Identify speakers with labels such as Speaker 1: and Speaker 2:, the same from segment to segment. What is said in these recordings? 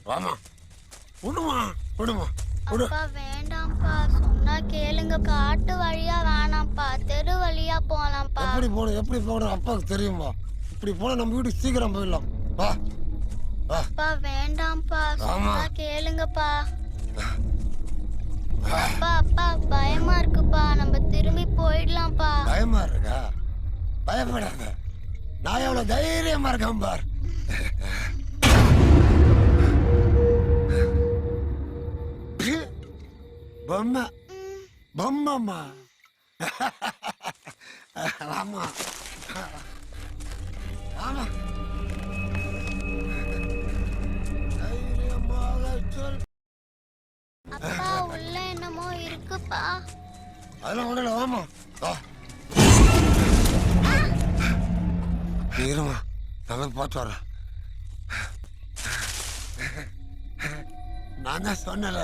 Speaker 1: வாமா விடுமா விடுமா விடு.
Speaker 2: வேண்டாம்ப்பா, சொன்னா கேளுங்க. காட்டு வழியா வேணாம்ப்பா, தெரு வழியா போலாம்ப்பா.
Speaker 1: எப்படி போகணும் அப்பாவுக்கு தெரியுமா? இப்படி போனா நம்ம வீட்டுக்கு சீக்கிரம் போயிடலாம். வா வா.
Speaker 2: அப்பா வேண்டாம்ப்பா, சொன்னா கேளுங்கப்பா. அப்பா அப்பா பயமா இருக்குப்பா, நம்ம திரும்பி போயிடலாம்ப்பா.
Speaker 1: பயமா இருக்கா? பயப்படாத, நான் எவ்வளவு தைரியமா இருக்கேன் பார். பொம்மை பொம்மைம்மா. ஆமா ஆமா, தைரியமாக சொல்.
Speaker 2: அப்பா உள்ள என்னமோ இருக்குப்பா.
Speaker 1: அதெல்லாம் ஒண்ணு இல்லை, வாமா இருமா, நான் பார்த்து வரேன். நான் தான் சொன்னல.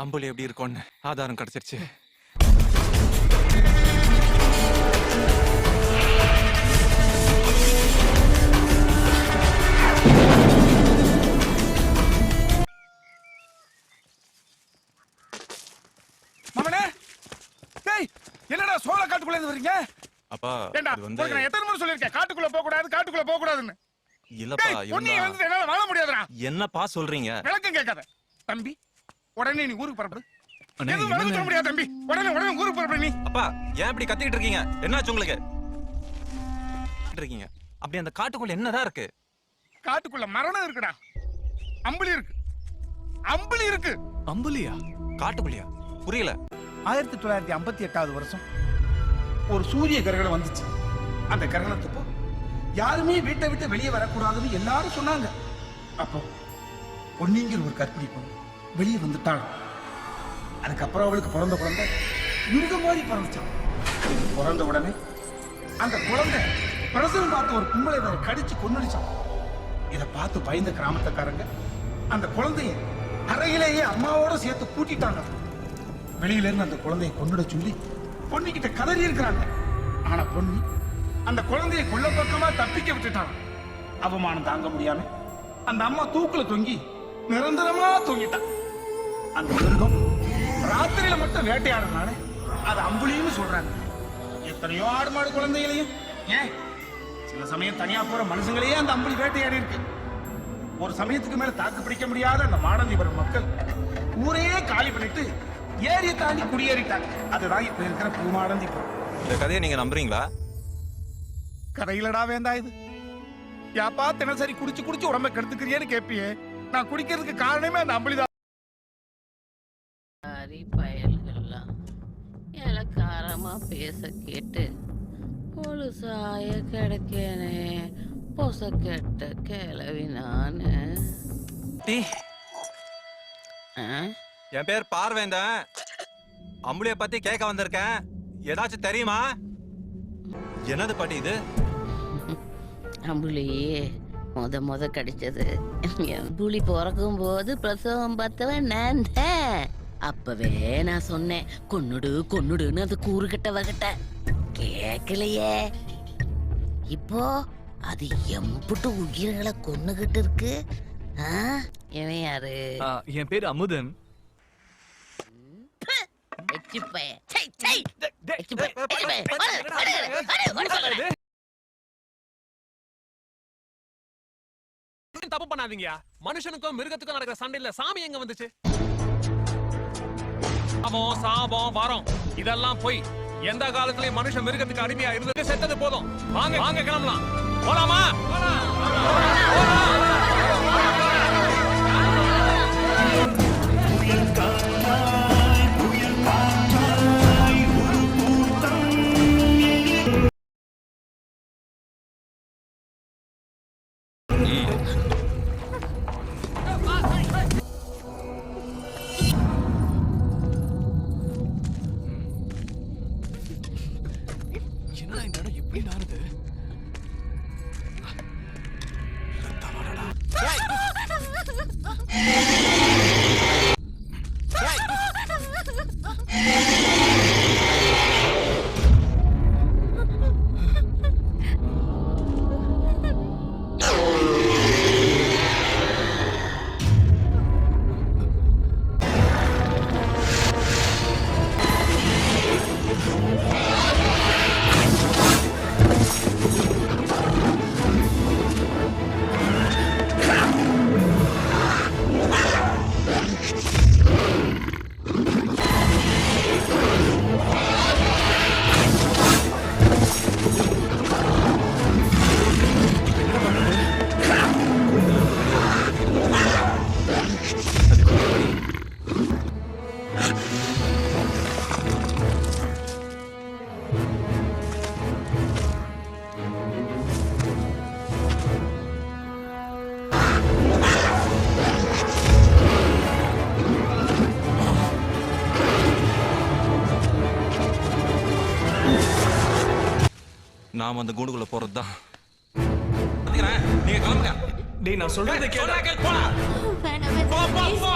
Speaker 3: அம்புலி எப்படி இருக்கும்னு ஆதாரம் கிடைச்சிருச்சு.
Speaker 4: என்னடா சோழ காட்டுக்குள்ள இருந்து வரீங்க?
Speaker 3: அப்பா
Speaker 4: அது வந்து நான் எத்தனை முறை சொல்லிருக்கேன் காட்டுக்குள்ள போக கூடாது, காட்டுக்குள்ள போக கூடாதுன்னு.
Speaker 3: இல்லப்பா
Speaker 4: பொண்ணு வந்து என்னால வாழ முடியாதுடா.
Speaker 3: என்னப்பா சொல்றீங்க?
Speaker 4: விளக்கம் கேட்காத தம்பி. உடனே நீ ஊருக்கு புறப்படு. எதுவும் விளக்கம் சொல்ல முடியாது தம்பி. உடனே ஊருக்கு புறப்படு நீ.
Speaker 3: அப்பா ஏன் இப்படி கத்திக்கிட்டு இருக்கீங்க? என்னாச்சு உங்களுக்கு? இருக்கீங்க அப்படி அந்த காட்டுக்குள்ள என்னதான் இருக்கு?
Speaker 4: காட்டுக்குள்ள மரணம் இருக்குடா. அம்புலி இருக்கு. அம்புலி இருக்கு.
Speaker 3: அம்புலியா? காட்டுக்குள்ளியா? புரியல.
Speaker 4: 1958வது வருஷம் ஒரு சூரிய கிரகணம் வந்துச்சு. அந்த கிரகணத்தப்போ யாருமே வீட்டை விட்டு வெளியே வரக்கூடாதுன்னு எல்லாரும் சொன்னாங்க. அப்போ பொன்னிங்கிற ஒரு கற்பிணி பொண்ணு வெளியே வந்துட்டாள். அதுக்கப்புறம் அவளுக்கு பிறந்த குழந்தை மிருகம் மாதிரி பிறந்துச்சான். பிறந்த உடனே அந்த குழந்தை பிரசவம் பார்த்த ஒரு கும்பலை வேற கடிச்சு கொன்னுடுச்சான். இதை பார்த்து பயந்த கிராமத்துக்காரங்க அந்த குழந்தைய அறையிலேயே அம்மாவோட சேர்த்து கூட்டிட்டாங்க. வெளியில இருந்து அந்த குழந்தைய கொன்னுட சொல்லி பொன்னிக்கிட்ட கதறி இருக்கிறாங்க. ஆனா பொன்னி அந்த குழந்தைய கொல்ல பக்கமா தப்பிக்க விட்டுட்டான். அவமானம் தாங்க முடியாம அந்த அம்மா தூக்குல தொங்கி நிரந்தரமா தூங்கிட்டான். அந்த மிருகம் ராத்திரியில மட்டும் வேட்டையாடுறதுனால அது அம்புலின்னு சொல்றாங்க. எத்தனையோ ஆடு மாடு குழந்தைகளையும், ஏன் சில சமயம் தனியா போற மனுஷங்களையே அந்த அம்புலி வேட்டையாடி இருக்கு. ஒரு சமயத்துக்கு மேல தாக்கு பிடிக்க முடியாத அந்த மாடந்திபுரம் மக்கள் ஊரையே காலி பண்ணிட்டு ஏரியை தாண்டி குடியேறிட்டாங்க. அதுதான் இப்ப இருக்கிற பூமாடந்திபுரம்.
Speaker 3: இந்த கதையை நீங்க நம்புறீங்களா?
Speaker 4: கதையிலடா வேண்டா இது. யாப்பா தினசரி குடிச்சு குடிச்சு உடம்ப கெடுத்துக்கிறியேன்னு கேப்பியே. நான் குடிக்கிறதுக்கு காரணமே அந்த அம்பளிதான்.
Speaker 5: பயல்கள்லாம் இலக்காரமா பேச கேட்டு பொழுசாய கிடைக்கனே பொச கெட்ட கிளவி நானு.
Speaker 3: டீ, என் பேர் பார்வேந்தன். அம்புலிய பத்தி கேட்க வந்திருக்கேன். ஏதாச்சும் தெரியுமா? என்னது பாட்டி இது?
Speaker 5: அம்புலியே முத கடிச்சது புலி பிறக்கும் போது பிரசவம் பார்த்தவன் நான் தான். அப்பவே நான் சொன்னேன் கொன்னுடுன்னு அது கூறுகிட்ட வகட்ட கேட்கலையே. இப்போ அது எம்புட்டு உயிர்களை கொன்னுகிட்டு இருக்கு. இவன் யாரு?
Speaker 6: என் பேரு அமுதன். தப்பு பண்ணாதீங்க. மனுஷனுக்கும் மிருகத்துக்கும் நடக்கிற சண்டையில சாமி எங்க வந்துச்சு? சாபம் வரம் இதெல்லாம் போய் எந்த காலத்திலயும் மனுஷன் மிருகத்துக்கு அடிமையா இருந்து செத்தது போதும். வாங்க வாங்க கிளம்பலாம். போலாமா? என்னடா இந்த இடம் எப்படி நாறுது?
Speaker 3: நாம அந்த கூண்டுக்குள்ள போறதுதான். நீங்க கிளம்புங்க.
Speaker 6: டேய் நான் சொல்றதை கேளு.
Speaker 3: போடா. போ.